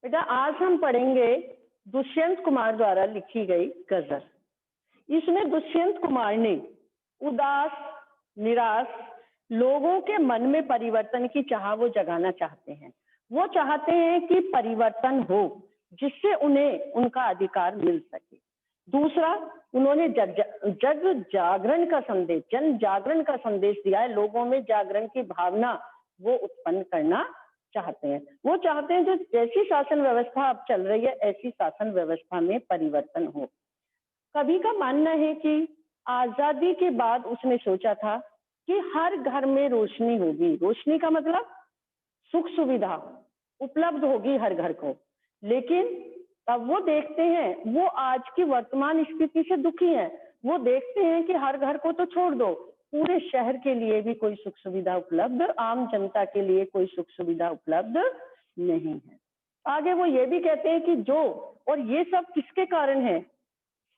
बेटा आज हम पढ़ेंगे दुष्यंत कुमार द्वारा लिखी गई गजल। इसमें दुष्यंत कुमार ने उदास, निराश लोगों के मन में परिवर्तन की चाह वो जगाना चाहते हैं। वो चाहते हैं कि परिवर्तन हो जिससे उन्हें उनका अधिकार मिल सके। दूसरा, उन्होंने जग जागरण का संदेश, जन जागरण का संदेश दिया है। लोगों में जागरण की भावना वो उत्पन्न करना चाहते हैं। वो चाहते हैं जो जैसी शासन व्यवस्था अब चल रही है ऐसी शासन व्यवस्था में परिवर्तन हो। कवि का मानना है कि आजादी के बाद उसने सोचा था कि हर घर में रोशनी होगी। रोशनी का मतलब सुख सुविधा उपलब्ध होगी हर घर को। लेकिन अब वो देखते हैं, वो आज की वर्तमान स्थिति से दुखी हैं। वो देखते हैं कि हर घर को तो छोड़ दो, पूरे शहर के लिए भी कोई सुख सुविधा उपलब्ध, आम जनता के लिए कोई सुख सुविधा उपलब्ध नहीं है। आगे वो ये भी कहते हैं कि जो और ये सब किसके कारण है,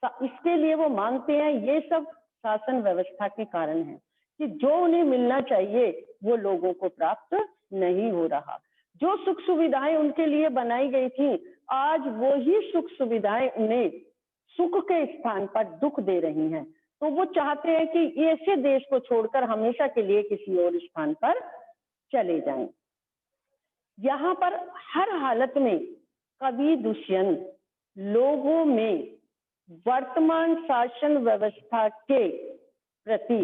इसके लिए वो मानते हैं ये सब शासन व्यवस्था के कारण है कि जो उन्हें मिलना चाहिए वो लोगों को प्राप्त नहीं हो रहा। जो सुख सुविधाएं उनके लिए बनाई गई थी, आज वो ही सुख सुविधाएं उन्हें सुख के स्थान पर दुख दे रही हैं। तो वो चाहते हैं कि ऐसे देश को छोड़कर हमेशा के लिए किसी और स्थान पर चले जाएं। यहाँ पर हर हालत में कवि दुष्यंत लोगों में वर्तमान शासन व्यवस्था के प्रति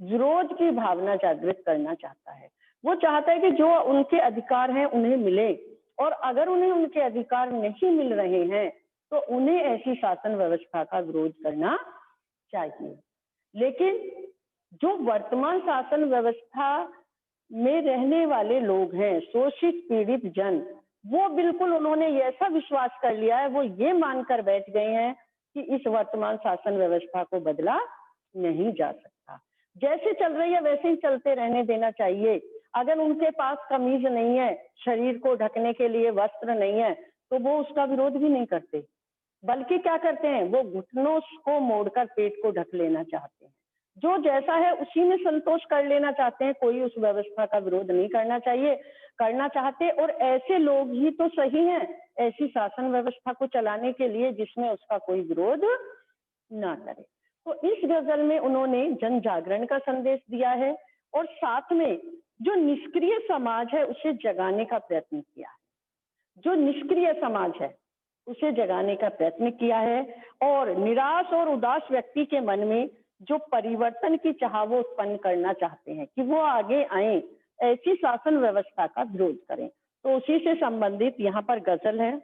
विरोध की भावना जागृत करना चाहता है। वो चाहता है कि जो उनके अधिकार हैं उन्हें मिले, और अगर उन्हें उनके अधिकार नहीं मिल रहे हैं तो उन्हें ऐसी शासन व्यवस्था का विरोध करना चाहिए। लेकिन जो वर्तमान शासन व्यवस्था में रहने वाले लोग हैं, शोषित पीड़ित जन, वो बिल्कुल उन्होंने ऐसा विश्वास कर लिया है, वो ये मानकर बैठ गए हैं कि इस वर्तमान शासन व्यवस्था को बदला नहीं जा सकता। जैसे चल रही है वैसे ही चलते रहने देना चाहिए। अगर उनके पास कमीज नहीं है, शरीर को ढकने के लिए वस्त्र नहीं है, तो वो उसका विरोध भी नहीं करते, बल्कि क्या करते हैं, वो घुटनों को मोड़कर पेट को ढक लेना चाहते हैं। जो जैसा है उसी में संतोष कर लेना चाहते हैं। कोई उस व्यवस्था का विरोध नहीं करना चाहते। और ऐसे लोग ही तो सही हैं ऐसी शासन व्यवस्था को चलाने के लिए जिसमें उसका कोई विरोध ना करे। तो इस गजल में उन्होंने जन जागरण का संदेश दिया है और साथ में जो निष्क्रिय समाज है उसे जगाने का प्रयत्न किया है। जो निष्क्रिय समाज है उसे जगाने का प्रयत्न किया है और निराश और उदास व्यक्ति के मन में जो परिवर्तन की चाह वो उत्पन्न करना चाहते हैं कि वो आगे आए, ऐसी शासन व्यवस्था का विरोध करें। तो उसी से संबंधित यहाँ पर गजल है।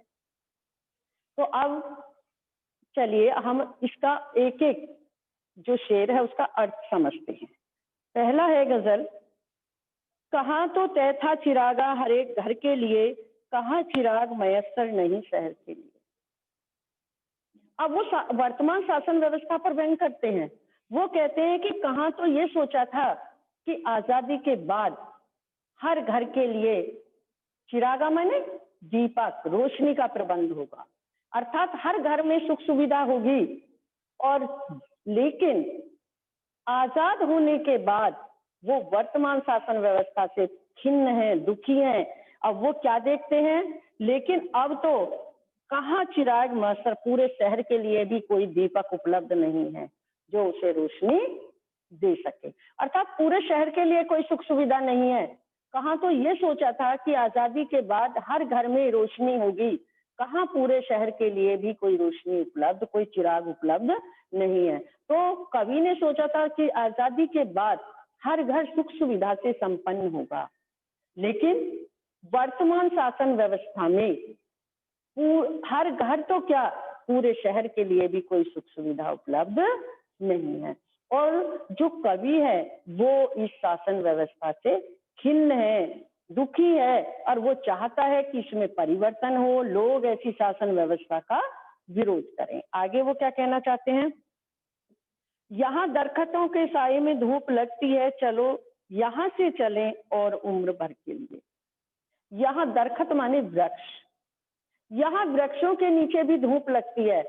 तो अब चलिए हम इसका एक एक जो शेर है उसका अर्थ समझते हैं। पहला है गजल, कहाँ तो तय था चिरागा हर एक घर के लिए, कहाँ चिराग मयस्सर नहीं शहर के लिए। अब वो वर्तमान शासन व्यवस्था पर व्यंग करते हैं। वो कहते हैं कि कहाँ तो ये सोचा था कि आजादी के बाद हर घर के लिए चिरागा माने दीपक, रोशनी का प्रबंध होगा, अर्थात हर घर में सुख सुविधा होगी। और लेकिन आजाद होने के बाद वो वर्तमान शासन व्यवस्था से खिन्न है, दुखी है। अब वो क्या देखते हैं, लेकिन अब तो कहाँ चिराग मयस्सर, पूरे शहर के लिए भी कोई दीपक उपलब्ध नहीं है जो उसे रोशनी दे सके। अर्थात पूरे शहर के लिए कोई सुख सुविधा नहीं है। कहाँ तो ये सोचा था कि आजादी के बाद हर घर में रोशनी होगी, कहाँ पूरे शहर के लिए भी कोई रोशनी उपलब्ध, कोई चिराग उपलब्ध नहीं है। तो कवि ने सोचा था कि आजादी के बाद हर घर सुख सुविधा से संपन्न होगा, लेकिन वर्तमान शासन व्यवस्था में हर घर तो क्या, पूरे शहर के लिए भी कोई सुख सुविधा उपलब्ध नहीं है। और जो कवि है वो इस शासन व्यवस्था से खिन्न है, दुखी है, और वो चाहता है कि इसमें परिवर्तन हो, लोग ऐसी शासन व्यवस्था का विरोध करें। आगे वो क्या कहना चाहते हैं, यहाँ दरख्तों के साए में धूप लगती है, चलो यहाँ से चलें और उम्र भर के लिए। यहाँ दरख्त माने वृक्ष, यहाँ वृक्षों के नीचे भी धूप लगती है,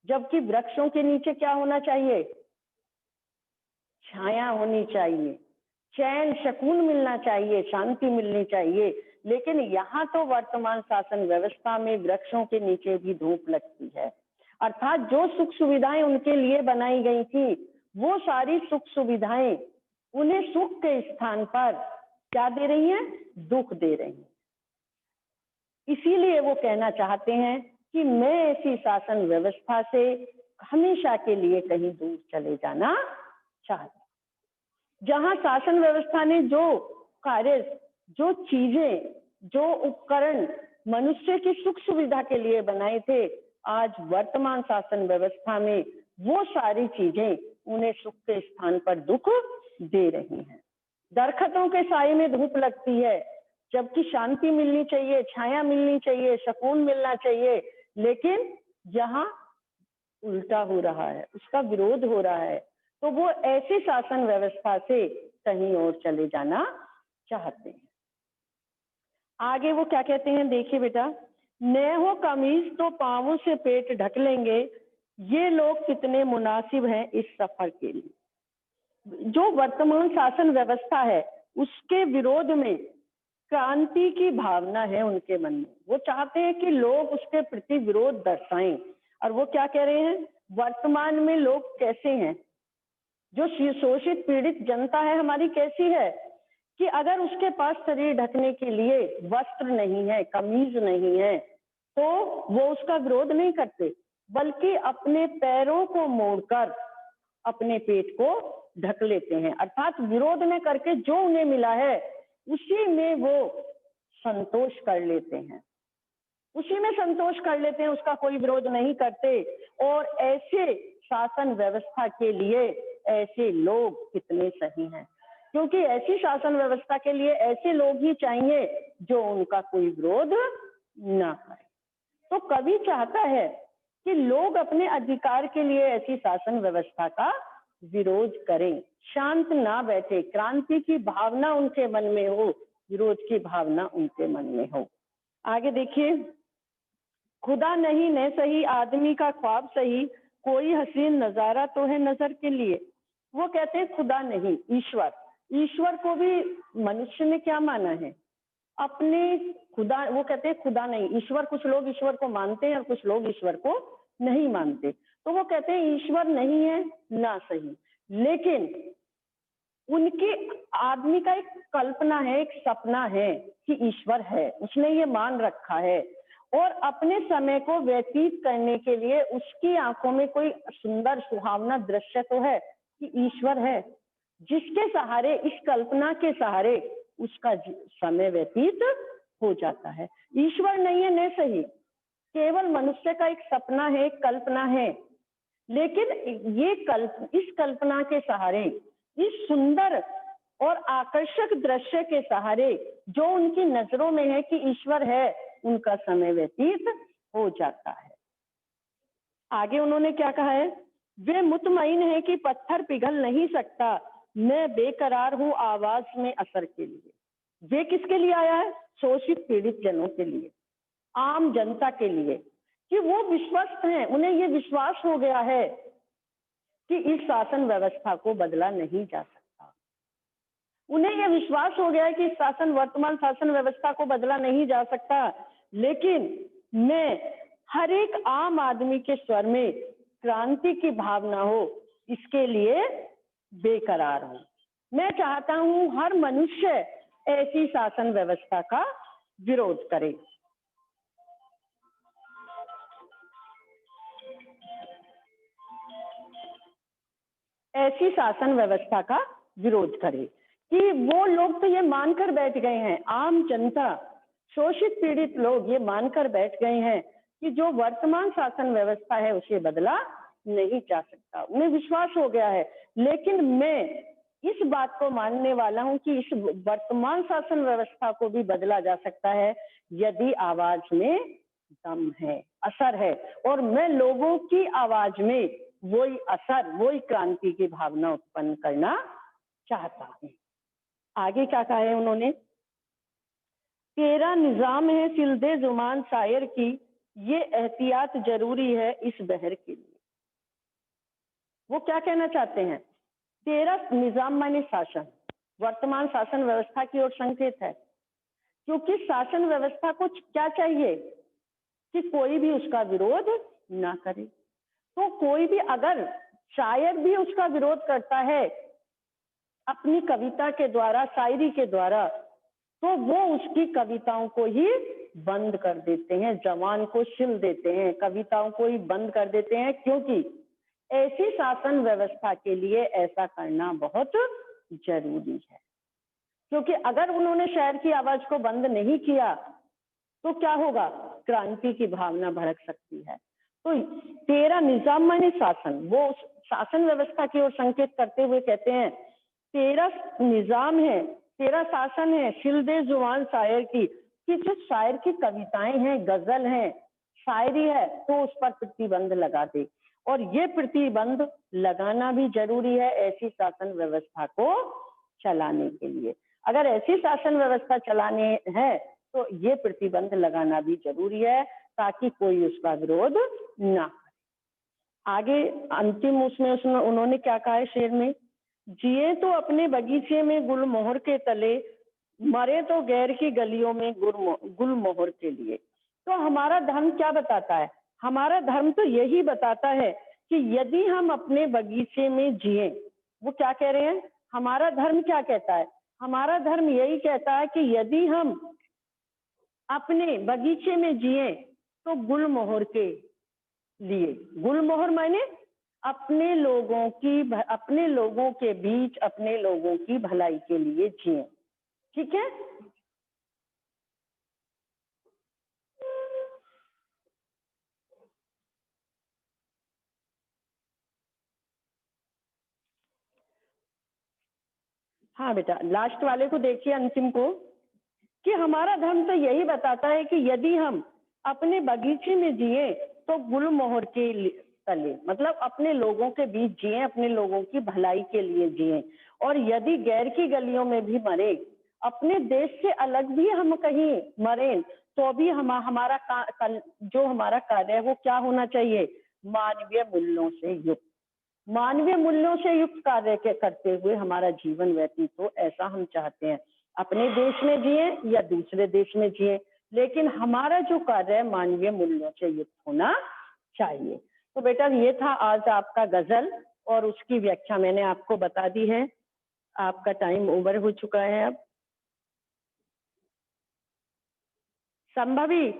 जबकि वृक्षों के नीचे क्या होना चाहिए, छाया होनी चाहिए, चैन सुकून मिलना चाहिए, शांति मिलनी चाहिए। लेकिन यहाँ तो वर्तमान शासन व्यवस्था में वृक्षों के नीचे भी धूप लगती है। अर्थात जो सुख सुविधाएं उनके लिए बनाई गई थी, वो सारी सुख सुविधाएं उन्हें सुख के स्थान पर क्या दे रही हैं? दुख दे रही हैं। इसीलिए वो कहना चाहते हैं कि मैं ऐसी शासन व्यवस्था से हमेशा के लिए कहीं दूर चले जाना चाहता हूं। जहां शासन व्यवस्था ने जो कार्य, जो चीजें, जो उपकरण मनुष्य की सुख सुविधा के लिए बनाए थे, आज वर्तमान शासन व्यवस्था में वो सारी चीजें उन्हें सुख के स्थान पर दुख दे रही हैं। दरख्तों के साए में धूप लगती है, जबकि शांति मिलनी चाहिए, छाया मिलनी चाहिए, सुकून मिलना चाहिए, लेकिन यहाँ उल्टा हो रहा है, उसका विरोध हो रहा है। तो वो ऐसी शासन व्यवस्था से कहीं और चले जाना चाहते हैं। आगे वो क्या कहते हैं, देखिए बेटा, न हो कमीज तो पांवों से पेट ढक लेंगे, ये लोग कितने मुनासिब हैं इस सफर के लिए। जो वर्तमान शासन व्यवस्था है उसके विरोध में क्रांति की भावना है उनके मन में। वो चाहते हैं कि लोग उसके प्रति विरोध दर्शाएं। और वो क्या कह रहे हैं, वर्तमान में लोग कैसे हैं, जो शोषित पीड़ित जनता है हमारी कैसी है कि अगर उसके पास शरीर ढकने के लिए वस्त्र नहीं है, कमीज नहीं है, तो वो उसका विरोध नहीं करते, बल्कि अपने पैरों को मोड़कर अपने पेट को ढक लेते हैं। अर्थात विरोध न करके जो उन्हें मिला है उसी में वो संतोष कर लेते हैं, उसी में संतोष कर लेते हैं, उसका कोई विरोध नहीं करते। और ऐसे शासन व्यवस्था के लिए ऐसे लोग कितने सही हैं, क्योंकि ऐसी शासन व्यवस्था के लिए ऐसे लोग ही चाहिए जो उनका कोई विरोध ना करे। तो कवि चाहता है कि लोग अपने अधिकार के लिए ऐसी शासन व्यवस्था का विरोध करें, शांत ना बैठे, क्रांति की भावना उनके मन में हो, विरोध की भावना उनके मन में हो। आगे देखिए, खुदा नहीं न सही आदमी का ख्वाब सही, कोई हसीन नजारा तो है नजर के लिए। वो कहते हैं खुदा नहीं, ईश्वर। ईश्वर को भी मनुष्य ने क्या माना है, अपने खुदा। वो कहते हैं खुदा नहीं, ईश्वर। कुछ लोग ईश्वर को मानते हैं और कुछ लोग ईश्वर को नहीं मानते। तो वो कहते हैं ईश्वर नहीं है ना सही, लेकिन उनके आदमी का एक कल्पना है, एक सपना है कि ईश्वर है, उसने ये मान रखा है। और अपने समय को व्यतीत करने के लिए उसकी आंखों में कोई सुंदर सुहावना दृश्य तो है कि ईश्वर है, जिसके सहारे, इस कल्पना के सहारे उसका समय व्यतीत हो जाता है। ईश्वर नहीं है न सही, केवल मनुष्य का एक सपना है, एक कल्पना है। लेकिन ये इस कल्पना के सहारे, इस सुंदर और आकर्षक दृश्य के सहारे जो उनकी नजरों में है कि ईश्वर है, उनका समय व्यतीत हो जाता है। आगे उन्होंने क्या कहा है, वे मुतमईन है कि पत्थर पिघल नहीं सकता, मैं बेकरार हूं आवाज में असर के लिए। वे किसके लिए आया है, शोषित पीड़ित जनों के लिए, आम जनता के लिए, कि वो विश्वस्त हैं, उन्हें ये विश्वास हो गया है कि इस शासन व्यवस्था को बदला नहीं जा सकता। उन्हें यह विश्वास हो गया है कि वर्तमान शासन व्यवस्था को बदला नहीं जा सकता। लेकिन मैं हर एक आम आदमी के स्वर में क्रांति की भावना हो, इसके लिए बेकरार हूं। मैं चाहता हूं हर मनुष्य ऐसी शासन व्यवस्था का विरोध करे। ऐसी शासन व्यवस्था का विरोध करे कि वो लोग तो ये मानकर बैठ गए हैं, आम जनता, शोषित पीड़ित लोग ये मानकर बैठ गए हैं कि जो वर्तमान शासन व्यवस्था है उसे बदला नहीं जा सकता, उन्हें विश्वास हो गया है। लेकिन मैं इस बात को मानने वाला हूं कि इस वर्तमान शासन व्यवस्था को भी बदला जा सकता है यदि आवाज में दम है, असर है। और मैं लोगों की आवाज में वही असर, वही क्रांति की भावना उत्पन्न करना चाहता हूं। आगे क्या कहा है उन्होंने, तेरा निजाम है सिलदे जुबान शायर की, ये एहतियात जरूरी है इस बहर के लिए। वो क्या कहना चाहते हैं, तेरा निजाम माने शासन, वर्तमान शासन व्यवस्था की ओर संकेत है क्योंकि शासन व्यवस्था को क्या चाहिए कि कोई भी उसका विरोध ना करे। तो कोई भी अगर शायर भी उसका विरोध करता है अपनी कविता के द्वारा, शायरी के द्वारा, तो वो उसकी कविताओं को ही बंद कर देते हैं, जवान को शिल देते हैं, कविताओं को ही बंद कर देते हैं, क्योंकि ऐसी शासन व्यवस्था के लिए ऐसा करना बहुत जरूरी है। क्योंकि अगर उन्होंने शायर की आवाज को बंद नहीं किया तो क्या होगा, क्रांति की भावना भड़क सकती है। तो तेरा निजाम माने शासन, वो शासन व्यवस्था की ओर संकेत करते हुए कहते हैं तेरा निजाम है, तेरा शासन है, शिल दे जुबान शायर की, कि जो शायर की कविताएं हैं, गजल है, शायरी है, तो उस पर प्रतिबंध लगा दे। और ये प्रतिबंध लगाना भी जरूरी है ऐसी शासन व्यवस्था को चलाने के लिए। अगर ऐसी शासन व्यवस्था चलाने है तो ये प्रतिबंध लगाना भी जरूरी है ताकि कोई उसका विरोध ना करे। आगे अंतिम उसमें उन्होंने क्या कहा है शेर में, जिए तो अपने बगीचे में गुलमोहर के तले, मरे तो गैर की गलियों में गुलमोहर के लिए। तो हमारा धर्म क्या बताता है, हमारा धर्म तो यही बताता है कि यदि हम अपने बगीचे में जिए, वो क्या कह रहे हैं, हमारा धर्म क्या कहता है, हमारा धर्म यही कहता है कि यदि हम अपने बगीचे में जिए तो गुलमोहर के लिए, गुलमोहर माने अपने लोगों के बीच अपने लोगों की भलाई के लिए जिए। ठीक है, हाँ बेटा लास्ट वाले को देखिए, अंतिम को, कि हमारा धर्म तो यही बताता है कि यदि हम अपने बगीचे में जिए तो गुलमोहर के तले, मतलब अपने लोगों के बीच जिए, अपने लोगों की भलाई के लिए जिए। और यदि गैर की गलियों में भी मरे, अपने देश से अलग भी हम कहीं मरे, तो भी हमारा जो हमारा कार्य है वो क्या होना चाहिए, मानवीय मूल्यों से युक्त, मानवीय मूल्यों से युक्त कार्य के करते हुए हमारा जीवन व्यतीत हो, ऐसा हम चाहते हैं। अपने देश में जिए या दूसरे देश में जिए, लेकिन हमारा जो कार्य है मानवीय मूल्यों से युक्त होना चाहिए। तो बेटा ये था आज आपका गजल और उसकी व्याख्या मैंने आपको बता दी है। आपका टाइम ओवर हो चुका है। अब संभवी,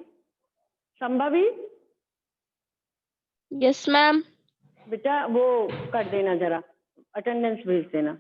संभवी यस मैम। बेटा वो कर देना, जरा अटेंडेंस भेज देना।